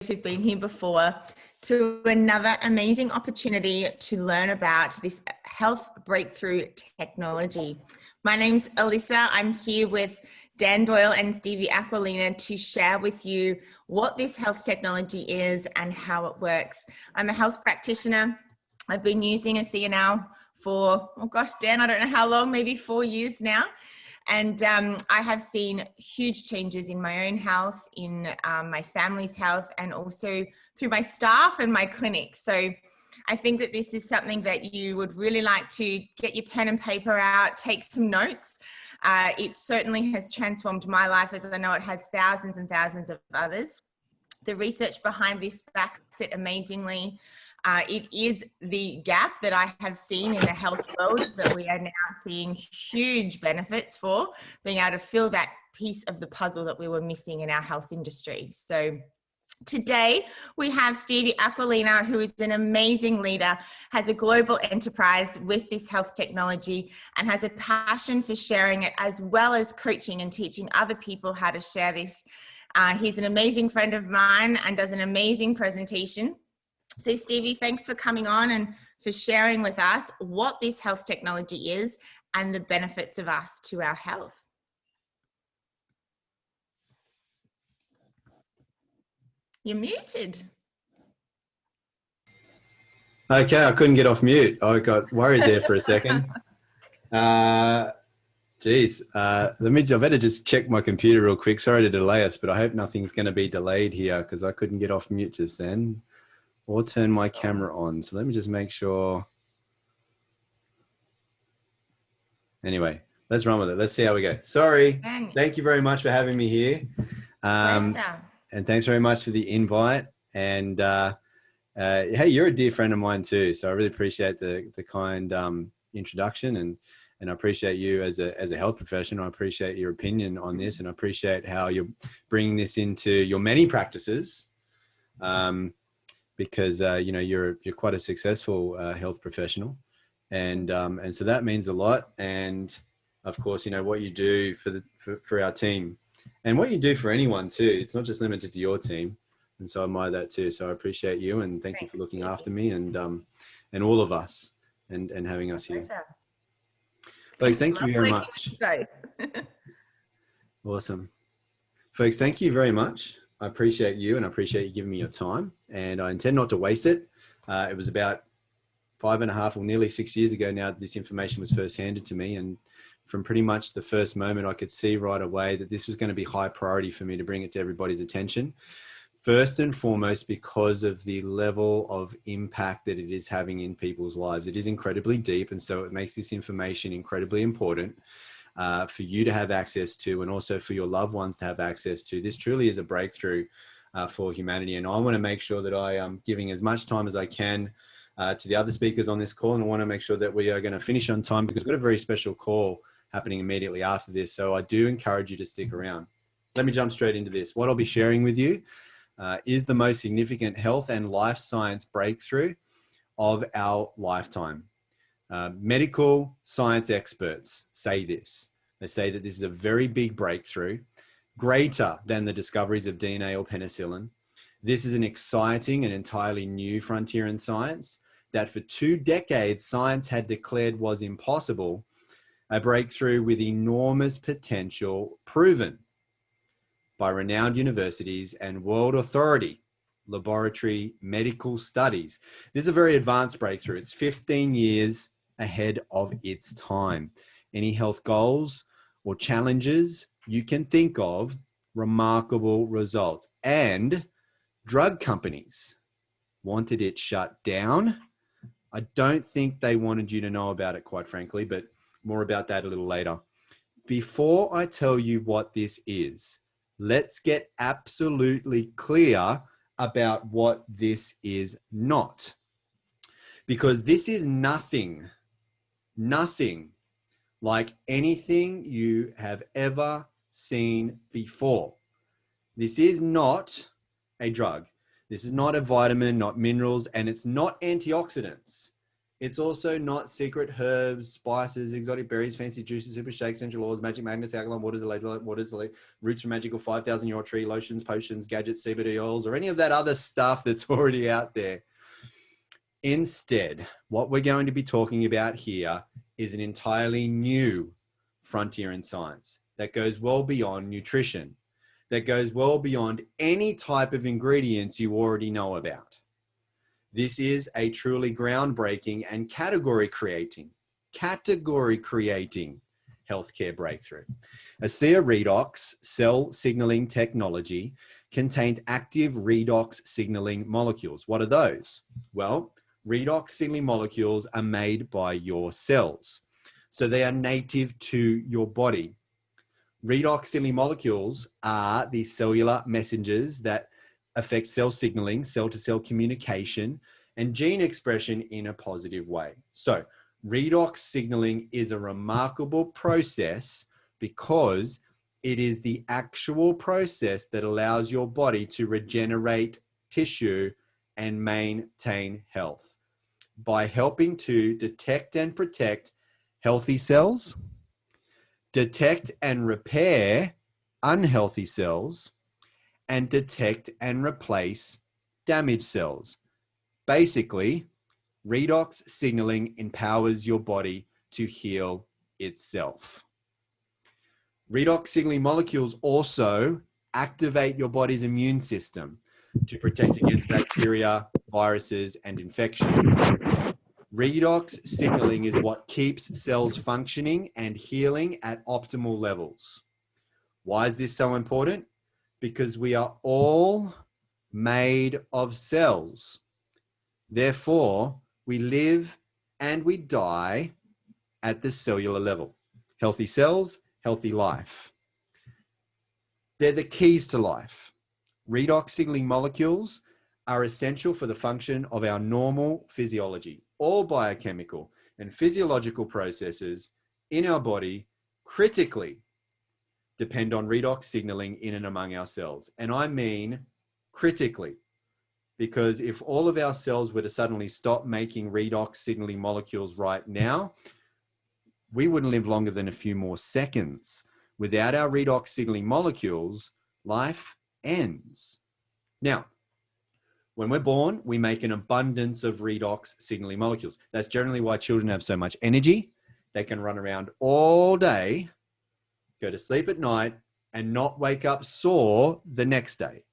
who've been here before to another amazing opportunity to learn about this health breakthrough technology. My name's Alissa. I'm here with Dan Doyle and Stevie Aquilina to share with you what this health technology is and how it works. I'm a health practitioner. I've been using Alissa now for, oh gosh, Dan, I don't know how long, maybe 4 years now. And I have seen huge changes in my own health, in my family's health, and also through my staff and my clinic. So I think that this is something that you would really like to get your pen and paper out, take some notes. It certainly has transformed my life, as I know it has thousands and thousands of others. The research behind this backs it amazingly. It is the gap that I have seen in the health world that we are now seeing huge benefits for, being able to fill that piece of the puzzle that we were missing in our health industry. So today we have Stevie Aquilina, who is an amazing leader, has a global enterprise with this health technology and has a passion for sharing it, as well as coaching and teaching other people how to share this. He's an amazing friend of mine and does an amazing presentation. So Stevie, thanks for coming on and for sharing with us what this health technology is and the benefits of us to our health. You're muted. Okay, I couldn't get off mute. I got worried there for a second. Geez, I better just check my computer real quick. Sorry to delay us, but I hope nothing's going to be delayed here because I couldn't get off mute just then. Or turn my camera on. So let me just make sure. Anyway, let's run with it. Let's see how we go. Sorry. Thank you very much for having me here. And thanks very much for the invite. And hey, you're a dear friend of mine too. So I really appreciate the kind introduction, and I appreciate you as a health professional. I appreciate your opinion on this, and I appreciate how you're bringing this into your many practices. Because you know you're quite a successful health professional, and so that means a lot. And of course, you know what you do for our team, and what you do for anyone too. It's not just limited to your team, and so I admire that too. So I appreciate you, and thank you for looking after me and all of us, and having us here. Folks, thank you very much. Awesome, folks. Thank you very much. I appreciate you, and I appreciate you giving me your time, and I intend not to waste it. It was about 5.5 or nearly 6 years ago now that this information was first handed to me, and from pretty much the first moment I could see right away that this was going to be high priority for me to bring it to everybody's attention. First and foremost, because of the level of impact that it is having in people's lives. It is incredibly deep, and so it makes this information incredibly important for you to have access to, and also for your loved ones to have access to. This truly is a breakthrough for humanity, and I want to make sure that I am giving as much time as I can to the other speakers on this call, and I want to make sure that we are going to finish on time because we've got a very special call happening immediately after this, so I do encourage you to stick around. Let me jump straight into this. What I'll be sharing with you is the most significant health and life science breakthrough of our lifetime. Medical science experts say this. They say that this is a very big breakthrough, greater than the discoveries of DNA or penicillin. This is an exciting and entirely new frontier in science that for 2 decades science had declared was impossible, a breakthrough with enormous potential proven by renowned universities and world authority laboratory medical studies. This is a very advanced breakthrough. It's 15 years ahead of its time. Any health goals or challenges you can think of, remarkable results. And drug companies wanted it shut down. I don't think they wanted you to know about it, quite frankly, but more about that a little later. Before I tell you what this is, let's get absolutely clear about what this is not. Because this is nothing like anything you have ever seen before. This is not a drug. This is not a vitamin, not minerals, and it's not antioxidants. It's also not secret herbs, spices, exotic berries, fancy juices, super shakes, essential oils, magic magnets, alkaline waters, roots from magical 5,000-year-old tree, lotions, potions, gadgets, CBD oils, or any of that other stuff that's already out there. Instead, what we're going to be talking about here is an entirely new frontier in science that goes well beyond nutrition, that goes well beyond any type of ingredients you already know about. This is a truly groundbreaking and category creating healthcare breakthrough. Alissa Redox cell signaling technology contains active redox signaling molecules. What are those? Well, redox signaling molecules are made by your cells. So they are native to your body. Redox signaling molecules are the cellular messengers that affect cell signaling, cell-to-cell communication, and gene expression in a positive way. So redox signaling is a remarkable process because it is the actual process that allows your body to regenerate tissue and maintain health by helping to detect and protect healthy cells, detect and repair unhealthy cells, and detect and replace damaged cells. Basically, redox signaling empowers your body to heal itself. Redox signaling molecules also activate your body's immune system to protect against bacteria, viruses, and infections. Redox signaling is what keeps cells functioning and healing at optimal levels. Why is this so important? Because we are all made of cells. Therefore, we live and we die at the cellular level. Healthy cells, healthy life. They're the keys to life. Redox signaling molecules are essential for the function of our normal physiology. All biochemical and physiological processes in our body critically depend on redox signaling in and among our cells. And I mean critically, because if all of our cells were to suddenly stop making redox signaling molecules right now, we wouldn't live longer than a few more seconds. Without our redox signaling molecules, life ends. Now, when we're born, we make an abundance of redox signaling molecules. That's generally why children have so much energy. They can run around all day, go to sleep at night, and not wake up sore the next day.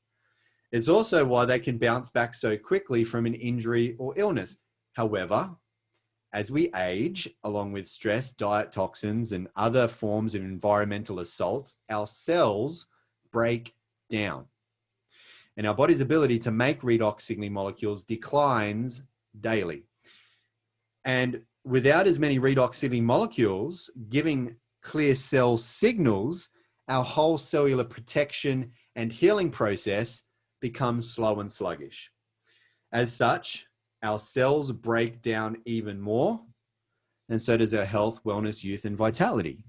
It's also why they can bounce back so quickly from an injury or illness. However, as we age, along with stress, diet, toxins, and other forms of environmental assaults, our cells break down. And our body's ability to make redox signaling molecules declines daily. And without as many redox signaling molecules giving clear cell signals, our whole cellular protection and healing process becomes slow and sluggish. As such, our cells break down even more, and so does our health, wellness, youth, and vitality.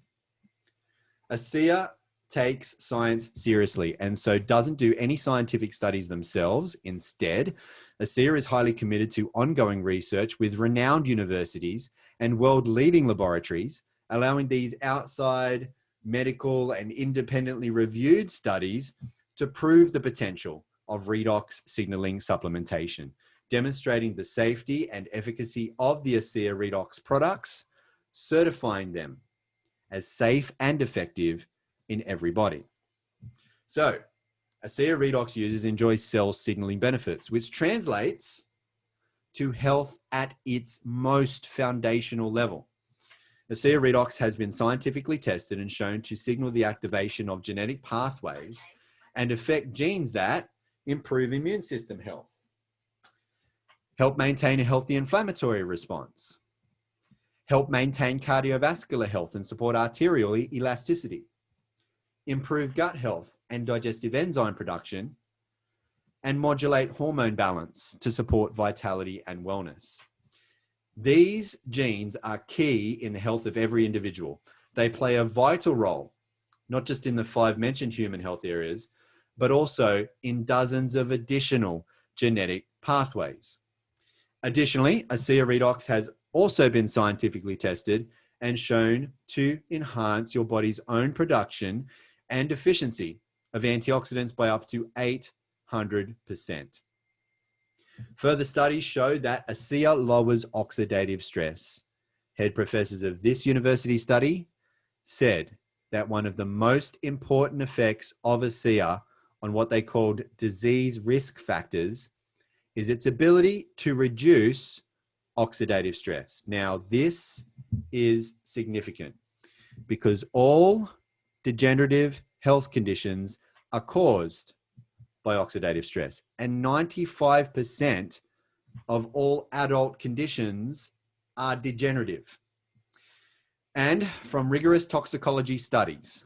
Alissa takes science seriously and so doesn't do any scientific studies themselves. Instead, Alissa is highly committed to ongoing research with renowned universities and world-leading laboratories, allowing these outside medical and independently reviewed studies to prove the potential of redox signaling supplementation, demonstrating the safety and efficacy of the Alissa Redox products, certifying them as safe and effective in every body. So, Alissa Redox users enjoy cell signaling benefits, which translates to health at its most foundational level. Alissa Redox has been scientifically tested and shown to signal the activation of genetic pathways and affect genes that improve immune system health, help maintain a healthy inflammatory response, help maintain cardiovascular health and support arterial elasticity, improve gut health and digestive enzyme production, and modulate hormone balance to support vitality and wellness. These genes are key in the health of every individual. They play a vital role, not just in the 5 mentioned human health areas, but also in dozens of additional genetic pathways. Additionally, Alissa Redox has also been scientifically tested and shown to enhance your body's own production and efficiency of antioxidants by up to 800%. Further studies show that ASEA lowers oxidative stress. Head professors of this university study said that one of the most important effects of ASEA on what they called disease risk factors is its ability to reduce oxidative stress. Now, this is significant because all degenerative health conditions are caused by oxidative stress, and 95% of all adult conditions are degenerative. And from rigorous toxicology studies,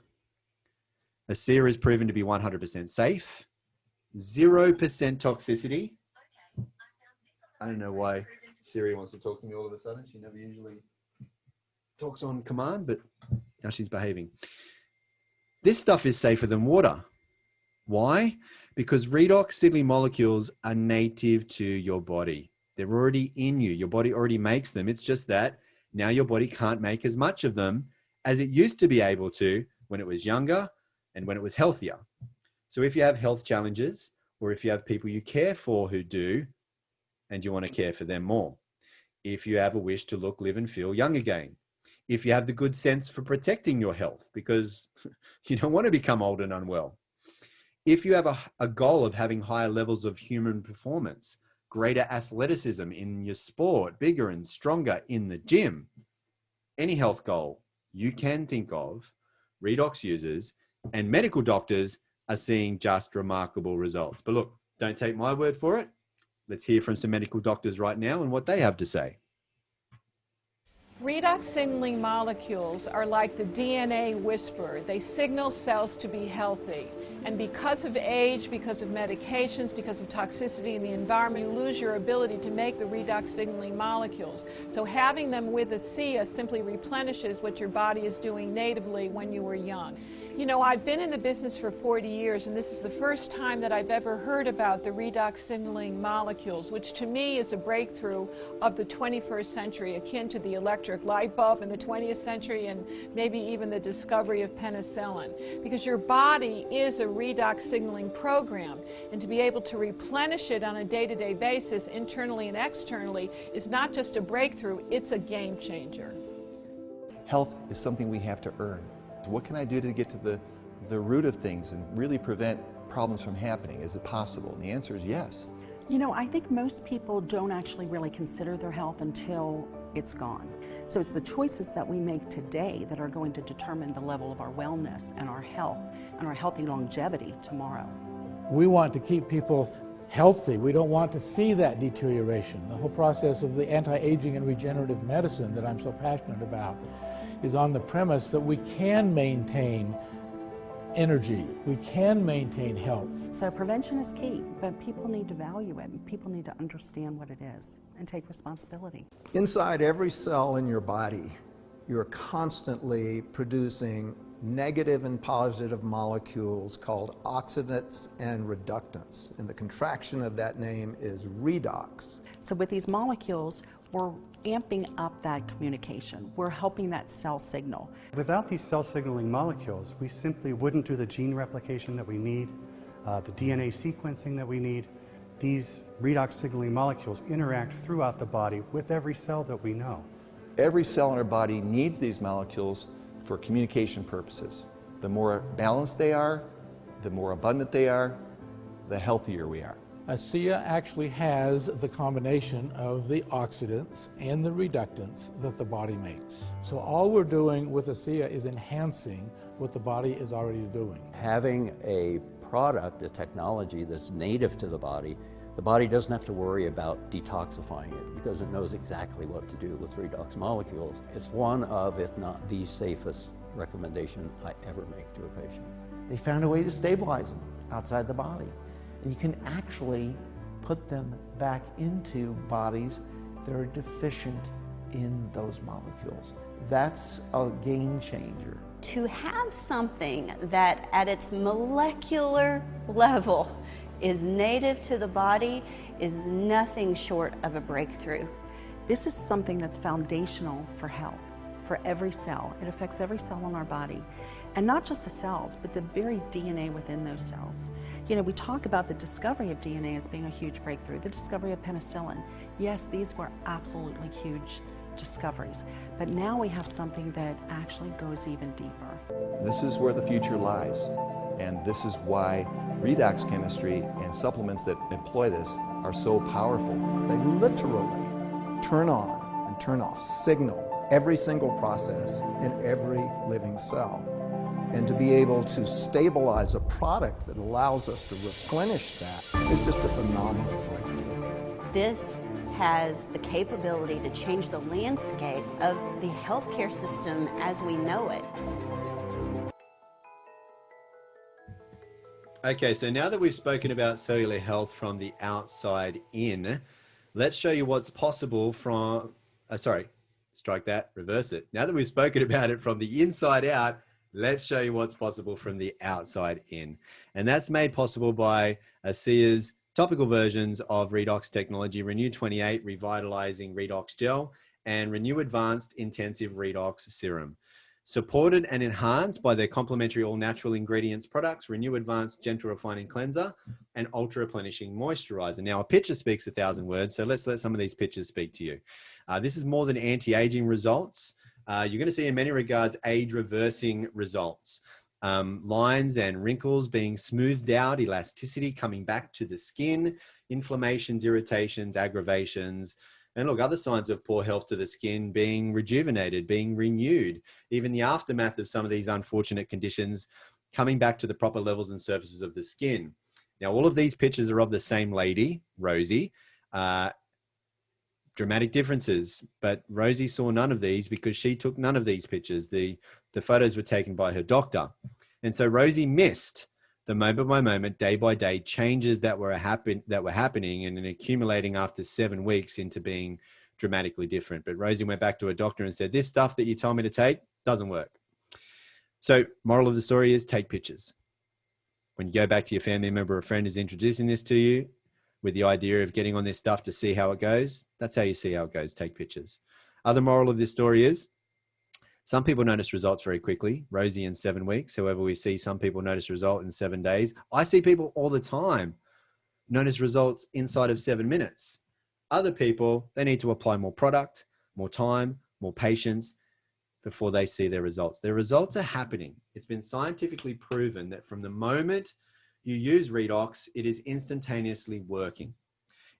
ASEA is proven to be 100% safe, 0% toxicity. I don't know why Siri wants to talk to me all of a sudden. She never usually talks on command, but now she's behaving. This stuff is safer than water. Why? Because redox signaling molecules are native to your body. They're already in you. Your body already makes them. It's just that now your body can't make as much of them as it used to be able to when it was younger and when it was healthier. So if you have health challenges, or if you have people you care for who do, and you want to care for them more, if you have a wish to look, live, and feel young again, if you have the good sense for protecting your health because you don't want to become old and unwell, if you have a goal of having higher levels of human performance, greater athleticism in your sport, bigger and stronger in the gym, any health goal you can think of, redox users and medical doctors are seeing just remarkable results. But look, don't take my word for it. Let's hear from some medical doctors right now and what they have to say. Redox signaling molecules are like the DNA whisperer. They signal cells to be healthy. And because of age, because of medications, because of toxicity in the environment, you lose your ability to make the redox signaling molecules. So having them with ASEA simply replenishes what your body is doing natively when you were young. You know, I've been in the business for 40 years, and this is the first time that I've ever heard about the redox signaling molecules, which to me is a breakthrough of the 21st century, akin to the electric light bulb in the 20th century and maybe even the discovery of penicillin. Because your body is a redox signaling program, and to be able to replenish it on a day-to-day basis, internally and externally, is not just a breakthrough, it's a game changer. Health is something we have to earn. What can I do to get to the root of things and really prevent problems from happening? Is it possible? And the answer is yes. You know, I think most people don't actually really consider their health until it's gone. So it's the choices that we make today that are going to determine the level of our wellness and our health and our healthy longevity tomorrow. We want to keep people healthy. We don't want to see that deterioration. The whole process of the anti-aging and regenerative medicine that I'm so passionate about is on the premise that we can maintain energy, we can maintain health. So prevention is key, but people need to value it, and people need to understand what it is and take responsibility. Inside every cell in your body, you're constantly producing negative and positive molecules called oxidants and reductants, and the contraction of that name is redox. So with these molecules, we're amping up that communication. We're helping that cell signal. Without these cell signaling molecules, we simply wouldn't do the gene replication that we need, the DNA sequencing that we need. These redox signaling molecules interact throughout the body with every cell that we know. Every cell in our body needs these molecules for communication purposes. The more balanced they are, the more abundant they are, the healthier we are. ASEA actually has the combination of the oxidants and the reductants that the body makes. So all we're doing with ASEA is enhancing what the body is already doing. Having a product, a technology that's native to the body doesn't have to worry about detoxifying it because it knows exactly what to do with redox molecules. It's one of, if not the safest recommendation I ever make to a patient. They found a way to stabilize them outside the body. And you can actually put them back into bodies that are deficient in those molecules. That's a game changer. To have something that at its molecular level is native to the body is nothing short of a breakthrough. This is something that's foundational for health, for every cell. It affects every cell in our body. And not just the cells, but the very DNA within those cells. You know, we talk about the discovery of DNA as being a huge breakthrough, the discovery of penicillin. Yes, these were absolutely huge discoveries, but now we have something that actually goes even deeper. This is where the future lies, and this is why redox chemistry and supplements that employ this are so powerful. They literally turn on and turn off, signal every single process in every living cell. And to be able to stabilize a product that allows us to replenish that is just a phenomenal breakthrough. This has the capability to change the landscape of the healthcare system as we know it. Okay, so now that we've spoken about cellular health from the outside in, let's show you what's possible from, strike that, reverse it. Now that we've spoken about it from the inside out, let's show you what's possible from the outside in. And that's made possible by Alisa's topical versions of Redox technology, Renew 28 Revitalizing Redox Gel and Renew Advanced Intensive Redox Serum. Supported and enhanced by their complementary all-natural ingredients products, Renew Advanced Gentle Refining Cleanser and Ultra Replenishing Moisturizer. Now, a picture speaks 1,000 words, so let's let some of these pictures speak to you. This is more than anti-aging results. You're going to see in many regards age-reversing results. Lines and wrinkles being smoothed out, elasticity coming back to the skin, inflammations, irritations, aggravations, and look, other signs of poor health to the skin being rejuvenated, being renewed, even the aftermath of some of these unfortunate conditions coming back to the proper levels and surfaces of the skin. Now, all of these pictures are of the same lady, Rosie. Dramatic differences, but Rosie saw none of these because she took none of these pictures. The photos were taken by her doctor. And so Rosie missed the moment by moment, day by day changes that were happening and accumulating after 7 weeks into being dramatically different. But Rosie went back to her doctor and said, this stuff that you told me to take doesn't work. So moral of the story is take pictures. When you go back to your family member or friend is introducing this to you with the idea of getting on this stuff to see how it goes, that's how you see how it goes, take pictures. Other moral of this story is, some people notice results very quickly, Rosie in 7 weeks. However, we see some people notice result in 7 days. I see people all the time notice results inside of 7 minutes. Other people, they need to apply more product, more time, more patience before they see their results. Their results are happening. It's been scientifically proven that from the moment you use Redox, it is instantaneously working.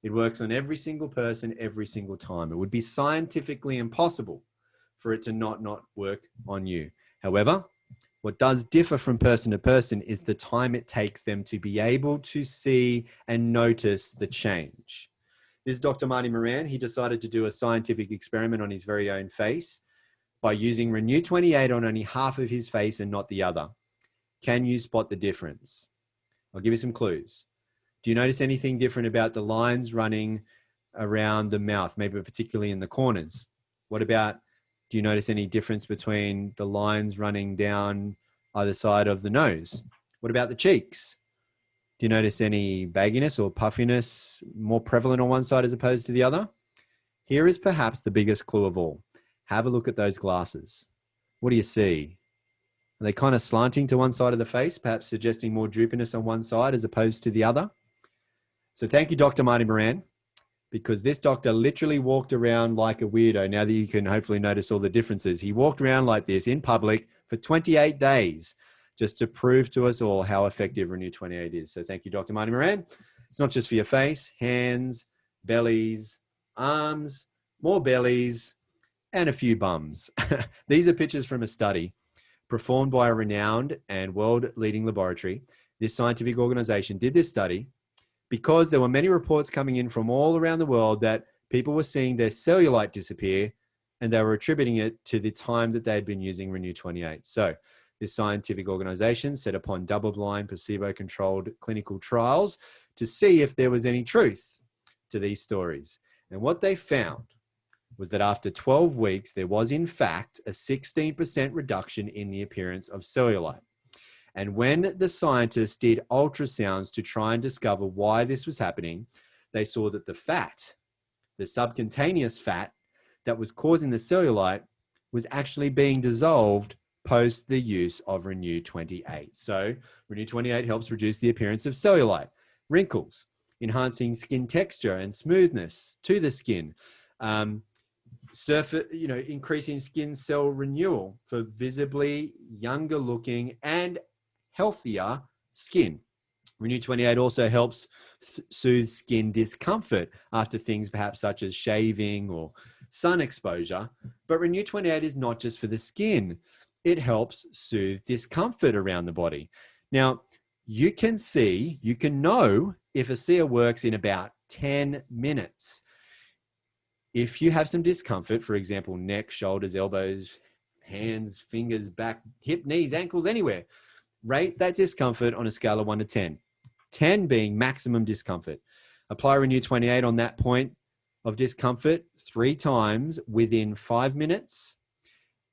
It works on every single person, every single time. It would be scientifically impossible for it to not work on you. However, what does differ from person to person is the time it takes them to be able to see and notice the change. This is Dr. Marty Moran. He decided to do a scientific experiment on his very own face by using Renew 28 on only half of his face and not the other. Can you spot the difference? I'll give you some clues. Do you notice anything different about the lines running around the mouth, maybe particularly in the corners? What about, do you notice any difference between the lines running down either side of the nose? What about the cheeks? Do you notice any bagginess or puffiness more prevalent on one side as opposed to the other? Here is perhaps the biggest clue of all. Have a look at those glasses. What do you see? Are they kind of slanting to one side of the face, perhaps suggesting more droopiness on one side as opposed to the other? So thank you, Dr. Marty Moran, because this doctor literally walked around like a weirdo. Now that you can hopefully notice all the differences, he walked around like this in public for 28 days just to prove to us all how effective Renew 28 is. So thank you, Dr. Marty Moran. It's not just for your face, hands, bellies, arms, more bellies, and a few bums. These are pictures from a study performed by a renowned and world-leading laboratory. This scientific organization did this study because there were many reports coming in from all around the world that people were seeing their cellulite disappear, and they were attributing it to the time that they had been using Renew 28. So this scientific organization set upon double-blind, placebo-controlled clinical trials to see if there was any truth to these stories. And what they found was that after 12 weeks, there was in fact a 16% reduction in the appearance of cellulite. And when the scientists did ultrasounds to try and discover why this was happening, they saw that the fat the subcutaneous fat that was causing the cellulite was actually being dissolved post the use of Renew 28. So Renew 28 helps reduce the appearance of cellulite, wrinkles, enhancing skin texture and smoothness to the skin, increasing skin cell renewal for visibly younger looking and healthier skin. Renew 28 also helps soothe skin discomfort after things perhaps such as shaving or sun exposure. But Renew 28 is not just for the skin. It helps soothe discomfort around the body. Now, you can know if ASEA works in about 10 minutes. If you have some discomfort, for example, neck, shoulders, elbows, hands, fingers, back, hip, knees, ankles, anywhere, rate that discomfort on a scale of 1 to 10. 10 being maximum discomfort. Apply Renew 28 on that point of discomfort 3 times within 5 minutes.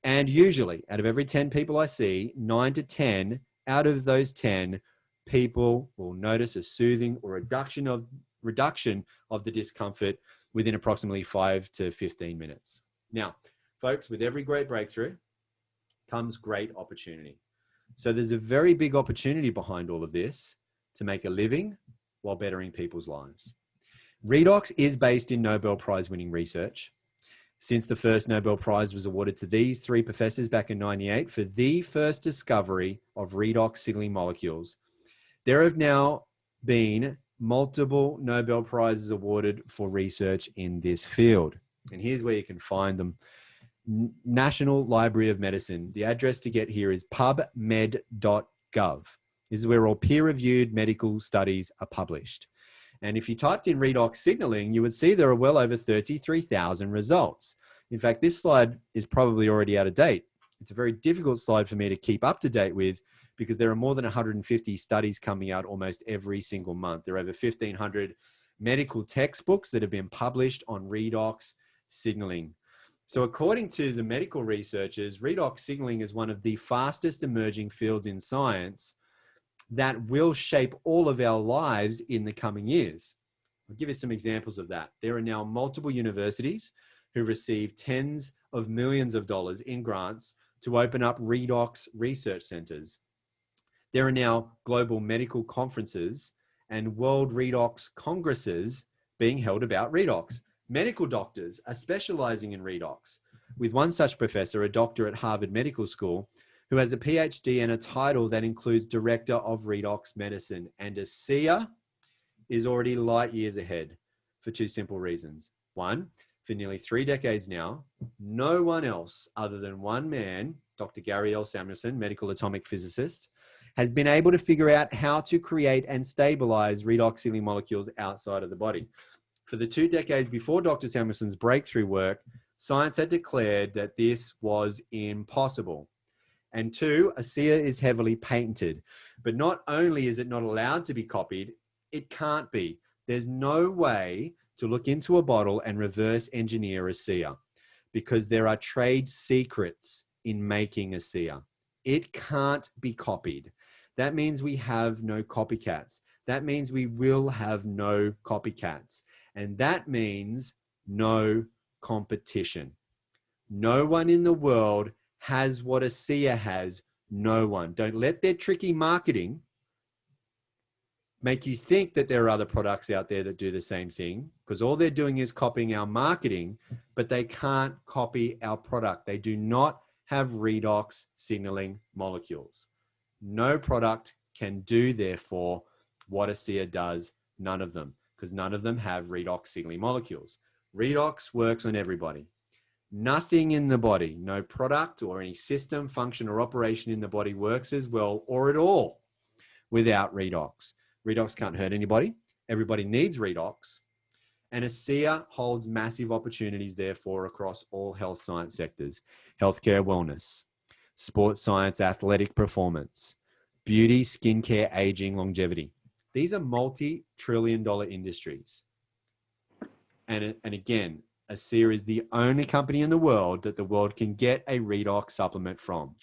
And usually, out of every 10 people I see, 9 to 10 out of those 10 people will notice a soothing or reduction of the discomfort within approximately 5 to 15 minutes. Now, folks, with every great breakthrough comes great opportunity. So there's a very big opportunity behind all of this to make a living while bettering people's lives. Redox is based in Nobel Prize winning research. Since the first Nobel Prize was awarded to these 3 professors back in 98 for the first discovery of redox signaling molecules, there have now been multiple Nobel Prizes awarded for research in this field. And here's where you can find them. National Library of Medicine. The address to get here is pubmed.gov. This is where all peer-reviewed medical studies are published. And if you typed in redox signaling, you would see there are well over 33,000 results. In fact, this slide is probably already out of date. It's a very difficult slide for me to keep up to date with because there are more than 150 studies coming out almost every single month. There are over 1,500 medical textbooks that have been published on redox signaling. So according to the medical researchers, redox signaling is one of the fastest emerging fields in science that will shape all of our lives in the coming years. I'll give you some examples of that. There are now multiple universities who receive tens of millions of dollars in grants to open up redox research centers. There are now global medical conferences and world redox congresses being held about redox. Medical doctors are specializing in redox, with one such professor, a doctor at Harvard Medical School, who has a PhD and a title that includes Director of Redox Medicine. And ASEA is already light years ahead for 2 simple reasons. One, for nearly 3 decades now, no one else other than one man, Dr. Gary L. Samuelson, medical atomic physicist, has been able to figure out how to create and stabilize redox signaling molecules outside of the body. For the 2 decades before Dr. Samuelson's breakthrough work, science had declared that this was impossible. And 2, ASEA is heavily patented. But not only is it not allowed to be copied, it can't be. There's no way to look into a bottle and reverse engineer ASEA because there are trade secrets in making ASEA. It can't be copied. That means we have no copycats. That means we will have no copycats. And that means no competition. No one in the world has what ASEA has. No one. Don't let their tricky marketing make you think that there are other products out there that do the same thing, because all they're doing is copying our marketing, but they can't copy our product. They do not have redox signaling molecules. No product can do, therefore, what ASEA does. None of them, because none of them have redox signaling molecules. Redox works on everybody. Nothing in the body, no product or any system, function, or operation in the body works as well or at all without redox. Redox can't hurt anybody. Everybody needs redox. And ASEA holds massive opportunities, therefore, across all health science sectors: healthcare, wellness, sports science, athletic performance, beauty, skincare, aging, longevity. These are multi-trillion-dollar industries. And again, ASEA is the only company in the world that the world can get a redox supplement from.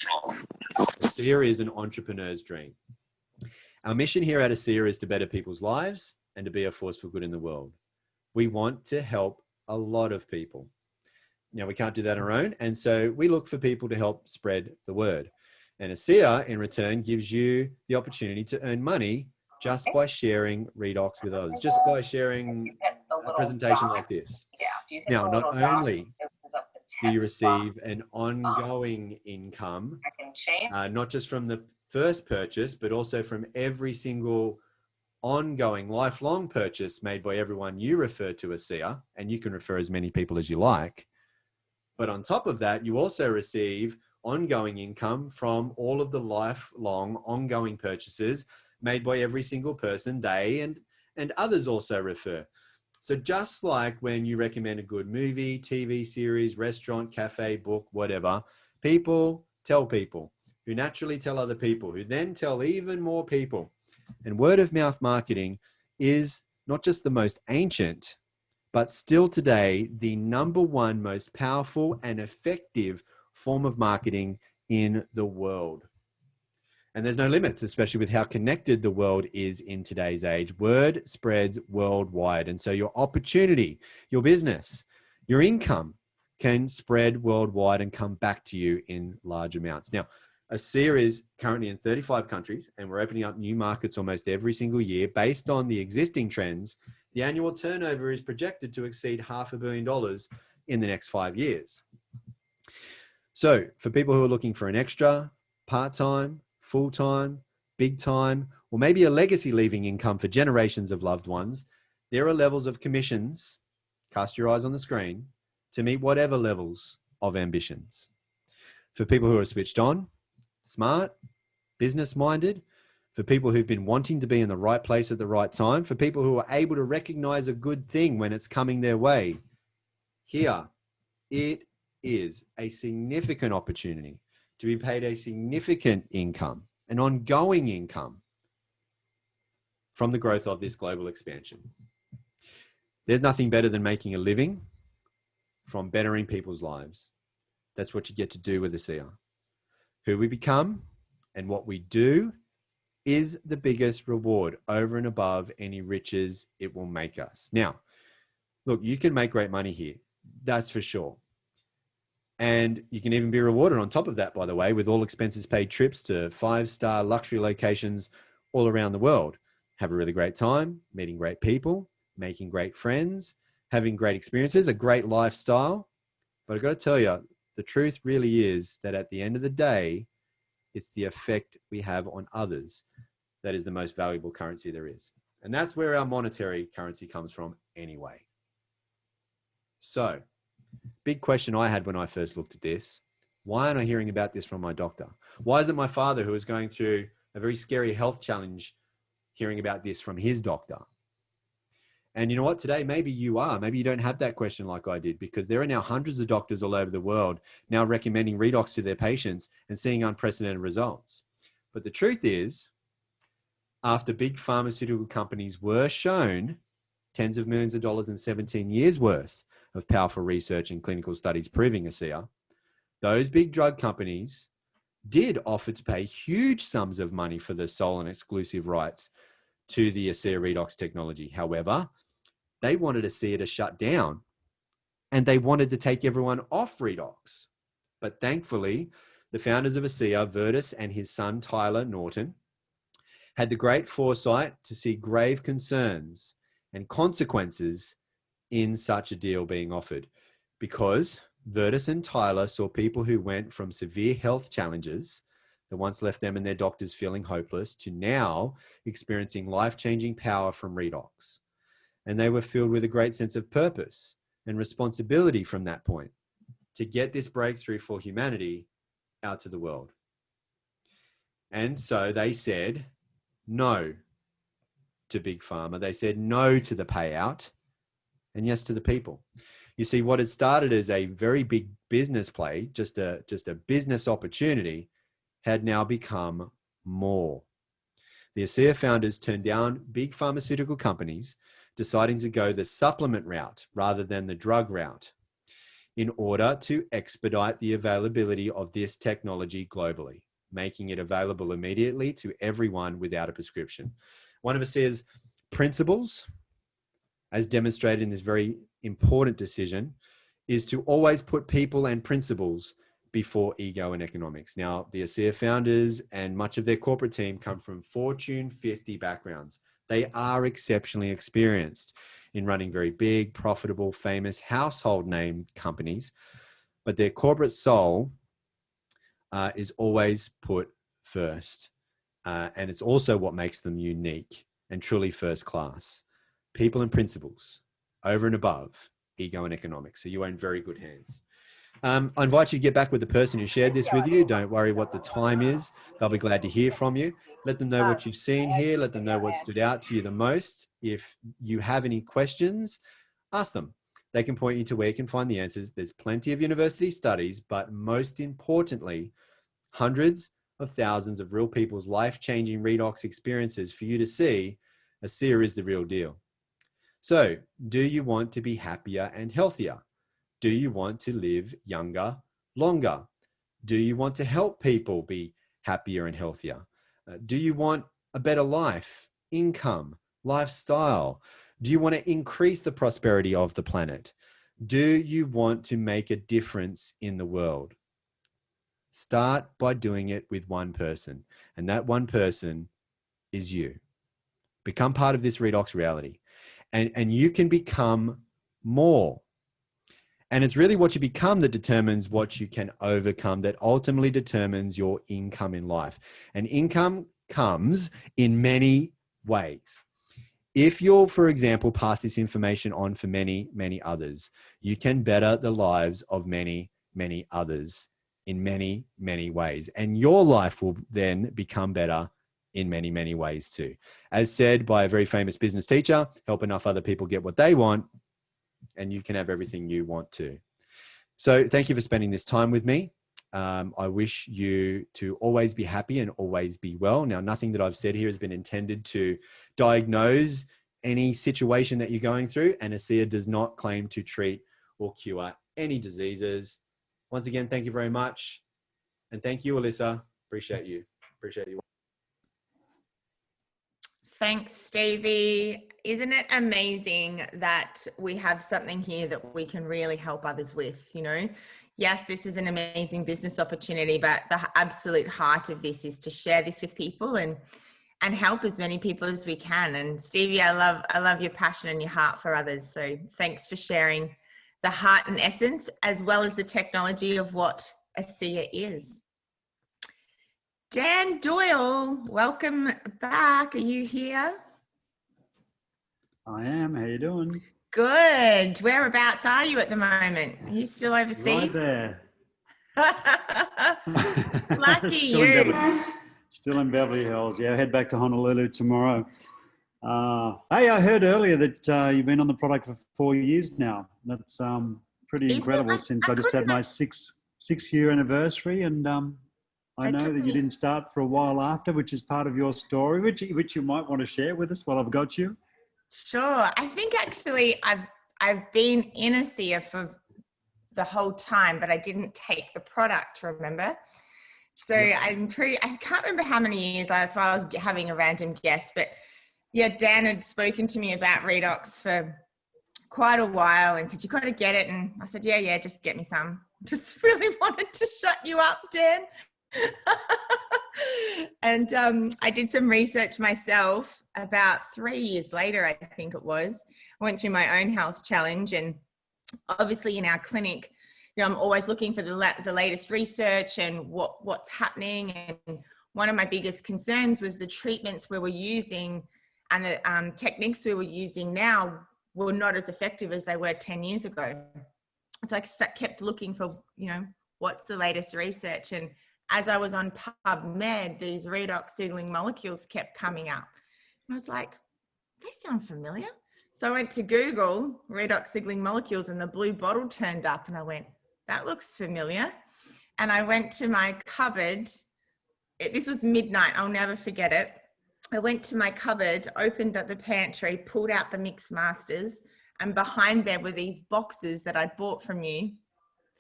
ASEA is an entrepreneur's dream. Our mission here at ASEA is to better people's lives and to be a force for good in the world. We want to help a lot of people. Now, we can't do that on our own. And so we look for people to help spread the word. And ASEA, in return, gives you the opportunity to earn money just by sharing Redox with others, just by sharing a presentation like this. Now, not only do you receive an ongoing income, not just from the first purchase, but also from every single ongoing lifelong purchase made by everyone you refer to ASEA, and you can refer as many people as you like. But on top of that, you also receive ongoing income from all of the lifelong ongoing purchases made by every single person they and others also refer. So just like when you recommend a good movie, TV series, restaurant, cafe, book, whatever, people tell people who naturally tell other people who then tell even more people. And word of mouth marketing is not just the most ancient, but still today, the #1 most powerful and effective form of marketing in the world. And there's no limits, especially with how connected the world is in today's age. Word spreads worldwide. And so your opportunity, your business, your income can spread worldwide and come back to you in large amounts. Now, ASEA is currently in 35 countries, and we're opening up new markets almost every single year. Based on the existing trends, the annual turnover is projected to exceed $500 million in the next 5 years. So for people who are looking for an extra, part-time, full-time, big time, or maybe a legacy leaving income for generations of loved ones, there are levels of commissions, cast your eyes on the screen, to meet whatever levels of ambitions. For people who are switched on, smart, business-minded, for people who've been wanting to be in the right place at the right time, for people who are able to recognize a good thing when it's coming their way, here it is a significant opportunity to be paid a significant income, an ongoing income from the growth of this global expansion. There's nothing better than making a living from bettering people's lives. That's what you get to do with ASEA. Who we become and what we do is the biggest reward over and above any riches it will make us. Now, look, you can make great money here. That's for sure. And you can even be rewarded on top of that, by the way, with all expenses paid trips to 5-star luxury locations all around the world. Have a really great time, meeting great people, making great friends, having great experiences, a great lifestyle. But I've got to tell you, the truth really is that at the end of the day, it's the effect we have on others that is the most valuable currency there is. And that's where our monetary currency comes from anyway. So, big question I had when I first looked at this: why aren't I hearing about this from my doctor? Why isn't my father, who is going through a very scary health challenge, hearing about this from his doctor? And you know what? Today, maybe you are. Maybe you don't have that question like I did, because there are now hundreds of doctors all over the world now recommending Redox to their patients and seeing unprecedented results. But the truth is, after big pharmaceutical companies were shown tens of millions of dollars and 17 years worth of powerful research and clinical studies proving ASEA, those big drug companies did offer to pay huge sums of money for the sole and exclusive rights to the ASEA Redox technology. However, they wanted ASEA to shut down, and they wanted to take everyone off Redox. But thankfully, the founders of ASEA, Virtus and his son, Tyler Norton, had the great foresight to see grave concerns and consequences in such a deal being offered, because Virtus and Tyler saw people who went from severe health challenges that once left them and their doctors feeling hopeless to now experiencing life-changing power from Redox. And they were filled with a great sense of purpose and responsibility from that point to get this breakthrough for humanity out to the world. And so they said no to Big Pharma. They said no to the payout and yes to the people. You see, what had started as a very big business play, just a business opportunity, had now become more. The ASEA founders turned down big pharmaceutical companies, deciding to go the supplement route rather than the drug route in order to expedite the availability of this technology globally, making it available immediately to everyone without a prescription. One of ASEA's principles as demonstrated in this very important decision, is to always put people and principles before ego and economics. Now, the ASEA founders and much of their corporate team come from Fortune 50 backgrounds. They are exceptionally experienced in running very big, profitable, famous, household name companies, but their corporate soul is always put first. And it's also what makes them unique and truly first class. People and principles over and above ego and economics. So you are in very good hands. I invite you to get back with the person who shared this with you. Don't worry what the time is. They'll be glad to hear from you. Let them know what you've seen here. Let them know what stood out to you the most. If you have any questions, ask them. They can point you to where you can find the answers. There's plenty of university studies, but most importantly, hundreds of thousands of real people's life-changing redox experiences for you to see ASEA is the real deal. So, do you want to be happier and healthier? Do you want to live younger, longer? Do you want to help people be happier and healthier? Do you want a better life, income, lifestyle? Do you want to increase the prosperity of the planet? Do you want to make a difference in the world? Start by doing it with one person, and that one person is you. Become part of this redox reality, and you can become more. And it's really what you become that determines what you can overcome, that ultimately determines your income in life. And income comes in many ways. If you'll, for example, pass this information on for many, many others, you can better the lives of many, many others in many, many ways. And your life will then become better in many, many ways too. As said by a very famous business teacher, help enough other people get what they want, and you can have everything you want to. So thank you for spending this time with me. I wish you to always be happy and always be well. Now, nothing that I've said here has been intended to diagnose any situation that you're going through, and ASEA does not claim to treat or cure any diseases. Once again, thank you very much. And thank you, Alissa. Appreciate you. Appreciate you. Thanks, Stevie. Isn't it amazing that we have something here that we can really help others with, you know? Yes, this is an amazing business opportunity, but the absolute heart of this is to share this with people and help as many people as we can. And Stevie, I love your passion and your heart for others. So thanks for sharing the heart and essence, as well as the technology of what ASEA is. Dan Doyle, welcome back. Are you here? I am. How you doing? Good. Whereabouts are you at the moment? Are you still overseas? Right there. Lucky still you. Still in Beverly Hills. Yeah, I head back to Honolulu tomorrow. Hey, I heard earlier that you've been on the product for 4 years now. That's pretty incredible, since I just had my six-year anniversary, and I know that you didn't start for a while after, which is part of your story, which you might want to share with us while I've got you. Sure. I think actually I've been in ASEA for the whole time, but I didn't take the product, remember? So yep. I can't remember how many years, that's why I was having a random guess, but yeah, Dan had spoken to me about Redox for quite a while and said, you got to get it. And I said, yeah, just get me some. Just really wanted to shut you up, Dan. And I did some research myself about 3 years later, I think it was. I went through my own health challenge, and obviously in our clinic, you know, I'm always looking for the latest research and what's happening. And one of my biggest concerns was the treatments we were using and the techniques we were using now were not as effective as they were 10 years ago. So I kept looking for, you know, what's the latest research. And as I was on PubMed, these redox signaling molecules kept coming up. And I was like, they sound familiar. So I went to Google redox signaling molecules, and the blue bottle turned up, and I went, that looks familiar. And I went to my cupboard. This was midnight. I'll never forget it. I went to my cupboard, opened up the pantry, pulled out the Mix Masters, and behind there were these boxes that I'd bought from you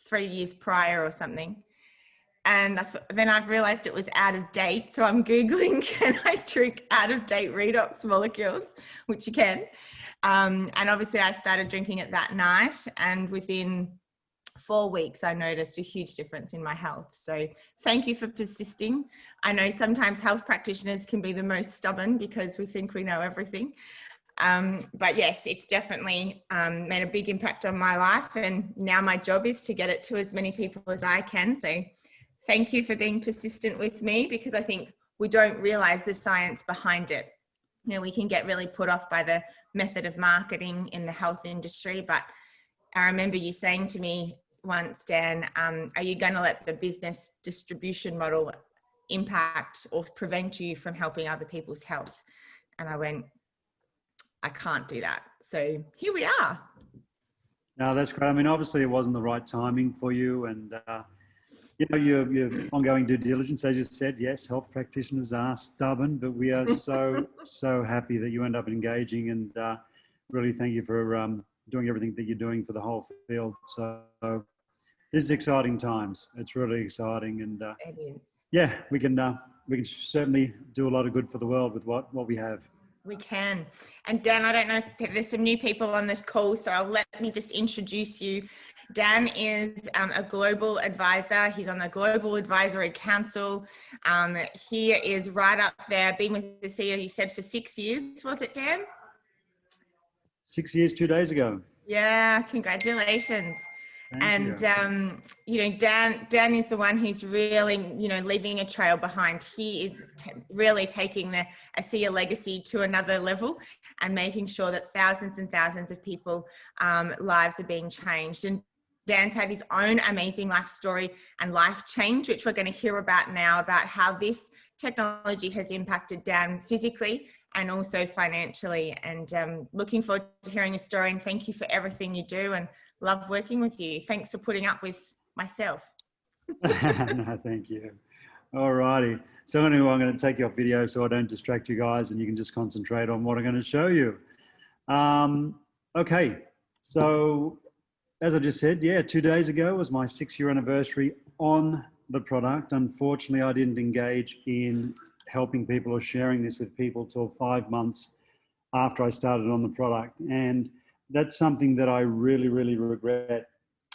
3 years prior or something. And then I've realized it was out of date. So I'm Googling, can I drink out of date redox molecules, which you can. And obviously I started drinking it that night, and within 4 weeks, I noticed a huge difference in my health. So thank you for persisting. I know sometimes health practitioners can be the most stubborn because we think we know everything. But yes, it's definitely made a big impact on my life. And now my job is to get it to as many people as I can. So thank you for being persistent with me, because I think we don't realize the science behind it. You know, we can get really put off by the method of marketing in the health industry. But I remember you saying to me once, Dan, are you going to let the business distribution model impact or prevent you from helping other people's health? And I went, I can't do that. So here we are. No, that's great. I mean, obviously it wasn't the right timing for you, and you know, your ongoing due diligence, as you said, yes, health practitioners are stubborn, but we are so happy that you end up engaging, and really thank you for doing everything that you're doing for the whole field. So this is exciting times. It's really exciting, and It is. yeah, we can certainly do a lot of good for the world with what we have. We can. And Dan, I don't know if there's some new people on this call, so let me just introduce you. Dan is a global advisor. He's on the Global Advisory Council. He is right up there, been with the CEO, you said, for 6 years. Was it, Dan? 6 years, 2 days ago. Yeah, congratulations. Thank you. You know, Dan is the one who's really, you know, leaving a trail behind. He is really taking the ASEA legacy to another level and making sure that thousands and thousands of people lives are being changed. And Dan's had his own amazing life story and life change, which we're going to hear about now, about how this technology has impacted Dan physically and also financially. And looking forward to hearing your story, and thank you for everything you do, and love working with you. Thanks for putting up with myself. No, thank you. All righty. So anyway, I'm going to take you off video so I don't distract you guys, and you can just concentrate on what I'm going to show you. Okay. So as I just said, yeah, 2 days ago was my 6-year anniversary on the product. Unfortunately, I didn't engage in helping people or sharing this with people till 5 months after I started on the product. And that's something that I really, really regret.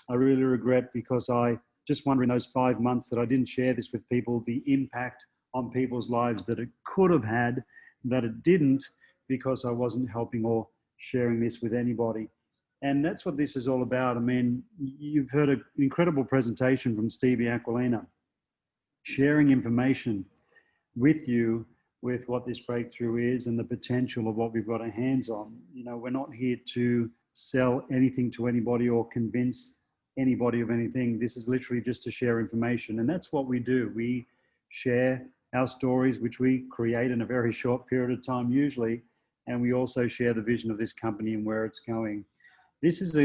I really regret, because I just wonder in those 5 months that I didn't share this with people, the impact on people's lives that it could have had, that it didn't, because I wasn't helping or sharing this with anybody. And that's what this is all about. I mean, you've heard an incredible presentation from Stevie Aquilina, sharing information with you with what this breakthrough is and the potential of what we've got our hands on. You know, we're not here to sell anything to anybody or convince anybody of anything. This is literally just to share information. And that's what we do. We share our stories, which we create in a very short period of time usually. And we also share the vision of this company and where it's going. This is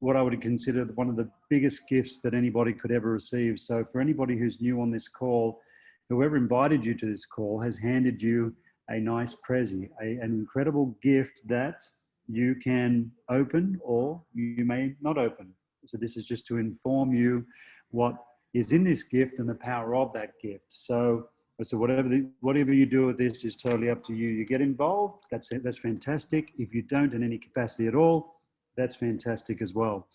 what I would consider one of the biggest gifts that anybody could ever receive. So for anybody who's new on this call, whoever invited you to this call has handed you a nice prezi, an incredible gift that you can open or you may not open. So this is just to inform you what is in this gift and the power of that gift. So whatever you do with this is totally up to you. You get involved, that's fantastic. If you don't in any capacity at all, that's fantastic as well.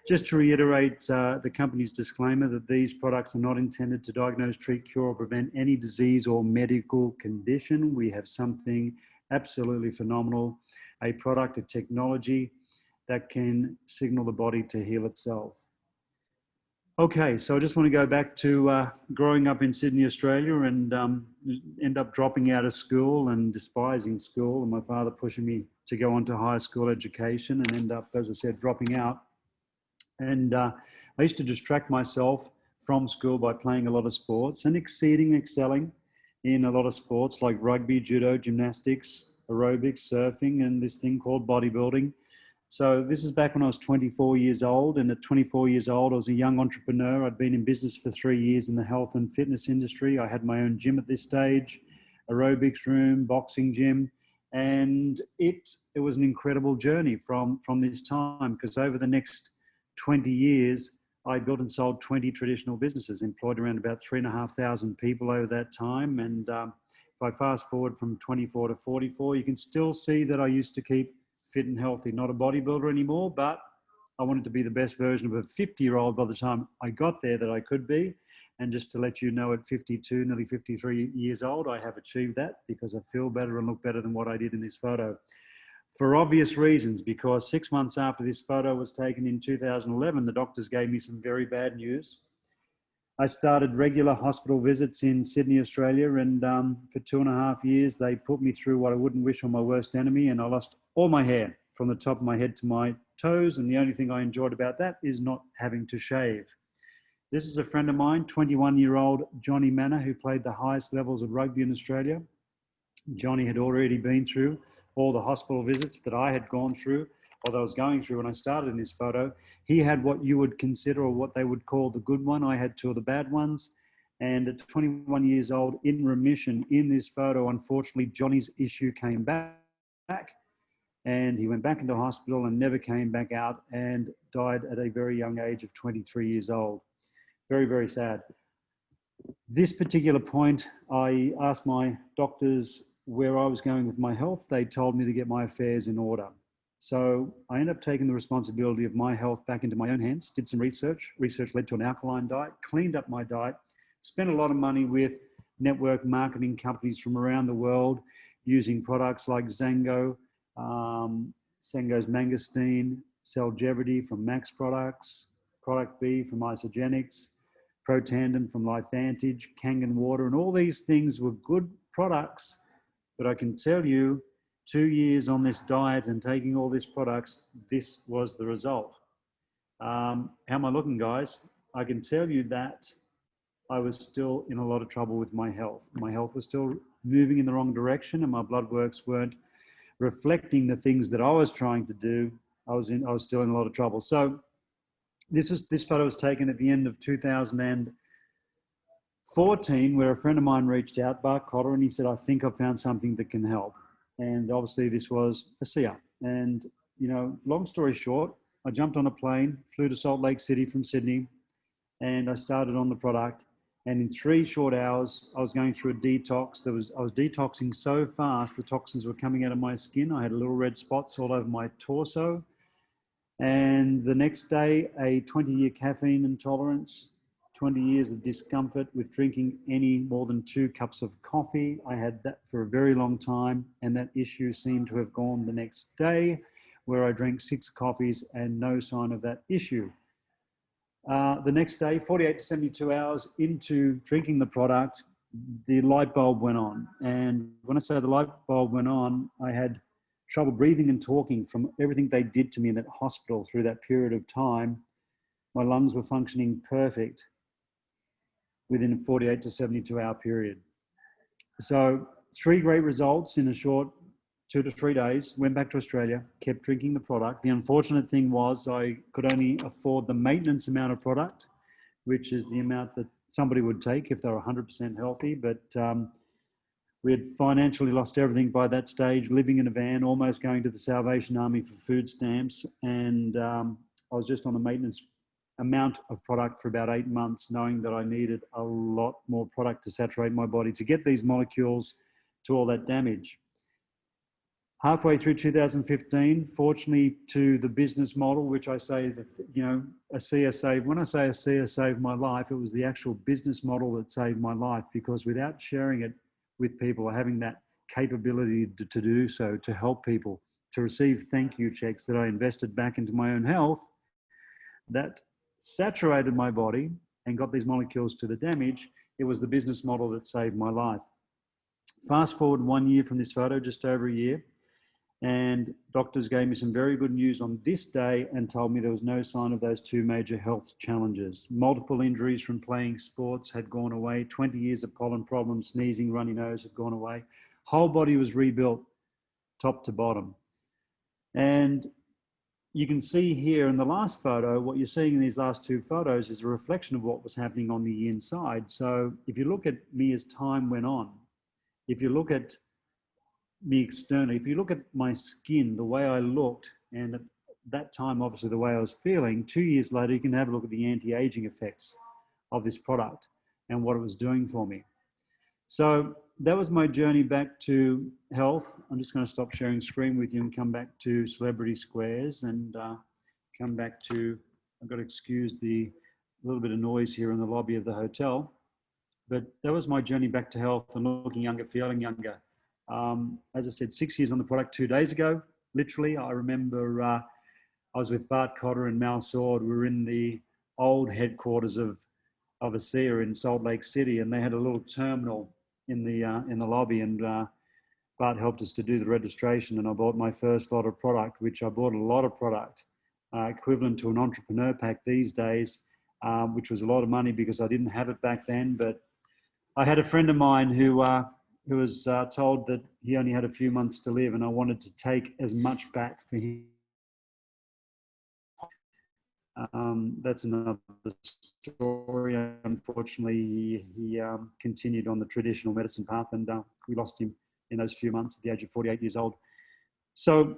Just to reiterate the company's disclaimer that these products are not intended to diagnose, treat, cure, or prevent any disease or medical condition. We have something absolutely phenomenal, a product, a technology that can signal the body to heal itself. Okay, so I just want to go back to growing up in Sydney, Australia, and end up dropping out of school and despising school, and my father pushing me to go on to higher school education, and end up, as I said, dropping out. And I used to distract myself from school by playing a lot of sports and excelling in a lot of sports like rugby, judo, gymnastics, aerobics, surfing, and this thing called bodybuilding. So this is back when I was 24 years old. And at 24 years old, I was a young entrepreneur. I'd been in business for 3 years in the health and fitness industry. I had my own gym at this stage, aerobics room, boxing gym. And it was an incredible journey from this time, because over the next 20 years, I built and sold 20 traditional businesses, employed around about 3,500 people over that time. And if I fast forward from 24 to 44, you can still see that I used to keep fit and healthy, not a bodybuilder anymore, but I wanted to be the best version of a 50-year-old by the time I got there that I could be. And just to let you know, at 52, nearly 53 years old, I have achieved that because I feel better and look better than what I did in this photo. For obvious reasons, because 6 months after this photo was taken in 2011, the doctors gave me some very bad news. I started regular hospital visits in Sydney, Australia, and for 2.5 years, they put me through what I wouldn't wish on my worst enemy, and I lost all my hair from the top of my head to my toes, and the only thing I enjoyed about that is not having to shave. This is a friend of mine, 21-year-old Johnny Manor, who played the highest levels of rugby in Australia. Johnny had already been through all the hospital visits that I had gone through, or that I was going through when I started in this photo. He had what you would consider, or what they would call, the good one. I had 2 of the bad ones. And at 21 years old, in remission in this photo, unfortunately, Johnny's issue came back. And he went back into hospital and never came back out, and died at a very young age of 23 years old. Very, very sad. This particular point, I asked my doctors where I was going with my health. They told me to get my affairs in order. So I ended up taking the responsibility of my health back into my own hands, did some research. Research led to an alkaline diet, cleaned up my diet, spent a lot of money with network marketing companies from around the world using products like Zango, Sengo's Mangosteen, Celgevity from Max Products, Product B from Isogenics, Protandim from Lifantage, Kangen Water, and all these things were good products. But I can tell you, 2 years on this diet and taking all these products, this was the result. How am I looking, guys? I can tell you that I was still in a lot of trouble with my health. My health was still moving in the wrong direction, and my blood works weren't reflecting the things that I was trying to do. I was still in a lot of trouble. So this photo was taken at the end of 2014, where a friend of mine reached out, Bart Cotter, and he said, I think I've found something that can help. And obviously this was ASEA. And, you know, long story short, I jumped on a plane, flew to Salt Lake City from Sydney, and I started on the product. And in 3 short hours, I was going through a detox. I was detoxing so fast, the toxins were coming out of my skin. I had little red spots all over my torso. And the next day, a 20-year caffeine intolerance, 20 years of discomfort with drinking any more than 2 cups of coffee. I had that for a very long time, and that issue seemed to have gone the next day, where I drank 6 coffees and no sign of that issue. The next day, 48 to 72 hours into drinking the product, the light bulb went on. And when I say the light bulb went on, I had trouble breathing and talking from everything they did to me in that hospital through that period of time. My lungs were functioning perfect within a 48 to 72 hour period. So 3 great results in a short 2 to 3 days, went back to Australia, kept drinking the product. The unfortunate thing was I could only afford the maintenance amount of product, which is the amount that somebody would take if they were 100% healthy. But we had financially lost everything by that stage, living in a van, almost going to the Salvation Army for food stamps. And I was just on the maintenance amount of product for about 8 months, knowing that I needed a lot more product to saturate my body to get these molecules to all that damage. Halfway through 2015, fortunately to the business model, which I say that, you know, ASEA saved, when I say ASEA saved my life, it was the actual business model that saved my life, because without sharing it with people or having that capability to do so, to help people, to receive thank you checks that I invested back into my own health, that saturated my body and got these molecules to the damage, it was the business model that saved my life. Fast forward 1 year from this photo, just over a year, and doctors gave me some very good news on this day and told me there was no sign of those 2 major health challenges. Multiple injuries from playing sports had gone away. 20 years of pollen problems, sneezing, runny nose had gone away. Whole body was rebuilt top to bottom. And you can see here in the last photo, what you're seeing in these last 2 photos is a reflection of what was happening on the inside. So if you look at me as time went on, if you look at me externally, if you look at my skin, the way I looked, and at that time, obviously the way I was feeling, 2 years later, you can have a look at the anti-aging effects of this product and what it was doing for me. So that was my journey back to health. I'm just going to stop sharing screen with you and come back to Celebrity Squares and come back to, I've got to excuse the little bit of noise here in the lobby of the hotel. But that was my journey back to health and looking younger, feeling younger. As I said, 6 years on the product 2 days ago, literally. I remember I was with Bart Cotter and Mal Sword. We were in the old headquarters of Alissa in Salt Lake City, and they had a little terminal in the lobby, and Bart helped us to do the registration, and I bought my first lot of product, which I bought a lot of product, equivalent to an entrepreneur pack these days, which was a lot of money because I didn't have it back then. But I had a friend of mine who was told that he only had a few months to live, and I wanted to take as much back for him. That's another story. Unfortunately, he continued on the traditional medicine path, and we lost him in those few months at the age of 48 years old. So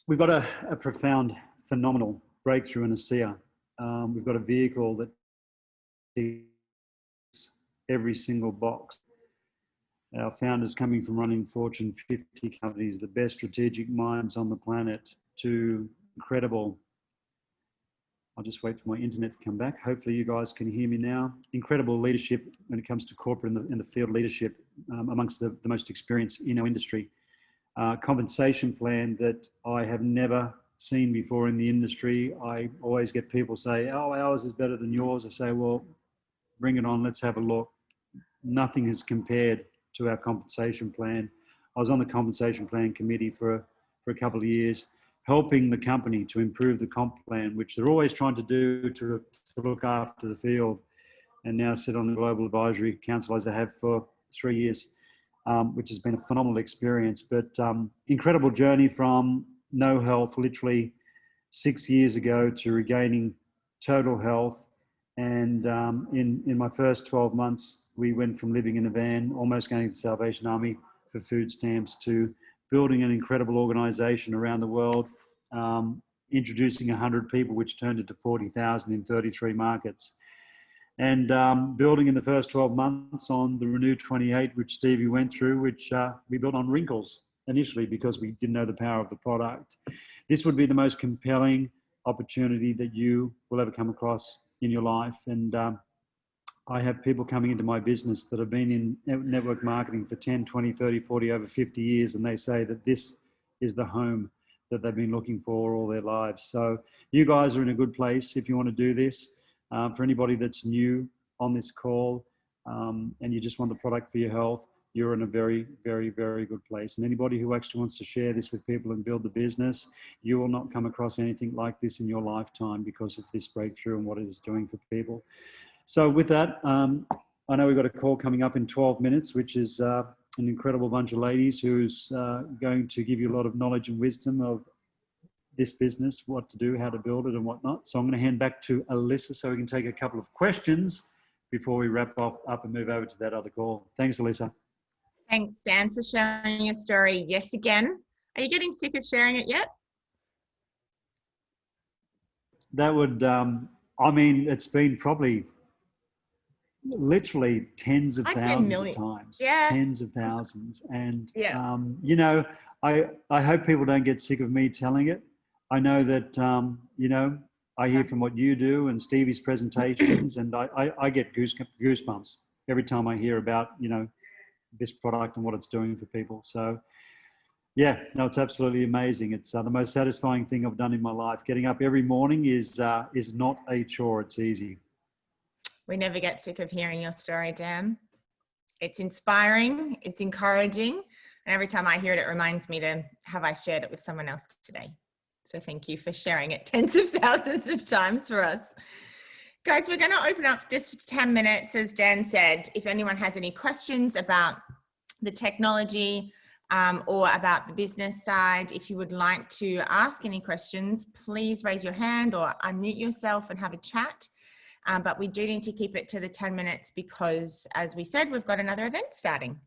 we've got a profound, phenomenal breakthrough in ASEA. We've got a vehicle that ticks every single box. Our founders, coming from running Fortune 50 companies, the best strategic minds on the planet, to incredible, I'll just wait for my internet to come back. Hopefully you guys can hear me now. Incredible leadership when it comes to corporate and the field leadership amongst the most experienced in our industry. Compensation plan that I have never seen before in the industry. I always get people say, oh, ours is better than yours. I say, well, bring it on, let's have a look. Nothing has compared to our compensation plan. I was on the compensation plan committee for a couple of years, helping the company to improve the comp plan, which they're always trying to do to look after the field, and now sit on the Global Advisory Council as I have for 3 years, which has been a phenomenal experience. But incredible journey from no health, literally 6 years ago, to regaining total health. And in my first 12 months, we went from living in a van, almost going to the Salvation Army for food stamps, to building an incredible organization around the world, introducing 100 people, which turned into 40,000 in 33 markets. And building in the first 12 months on the Renew 28, which Stevie went through, which we built on wrinkles initially because we didn't know the power of the product. This would be the most compelling opportunity that you will ever come across in your life. And I have people coming into my business that have been in network marketing for 10, 20, 30, 40, over 50 years. And they say that this is the home that they've been looking for all their lives. So you guys are in a good place if you want to do this. For anybody that's new on this call and you just want the product for your health, you're in a very, very, very good place. And anybody who actually wants to share this with people and build the business, you will not come across anything like this in your lifetime because of this breakthrough and what it is doing for people. So with that, I know we've got a call coming up in 12 minutes, which is an incredible bunch of ladies who's going to give you a lot of knowledge and wisdom of this business, what to do, how to build it and whatnot. So I'm going to hand back to Alissa so we can take a couple of questions before we wrap up and move over to that other call. Thanks, Alissa. Thanks, Dan, for sharing your story yet again. Are you getting sick of sharing it yet? That would, I mean, it's been probably literally tens of thousands of times, tens of thousands. And, you know, I hope people don't get sick of me telling it. I know that, you know, I hear from what you do and Stevie's presentations, and I get goosebumps every time I hear about, you know, this product and what it's doing for people. So yeah, no, it's absolutely amazing. It's the most satisfying thing I've done in my life. Getting up every morning is not a chore, it's easy. We never get sick of hearing your story, Dan. It's inspiring, it's encouraging, and every time I hear it, it reminds me to have I shared it with someone else today. So thank you for sharing it tens of thousands of times for us. Guys, we're going to open up just 10 minutes, as Dan said. If anyone has any questions about the technology or about the business side, if you would like to ask any questions, please raise your hand or unmute yourself and have a chat. But we do need to keep it to the 10 minutes because, as we said, we've got another event starting.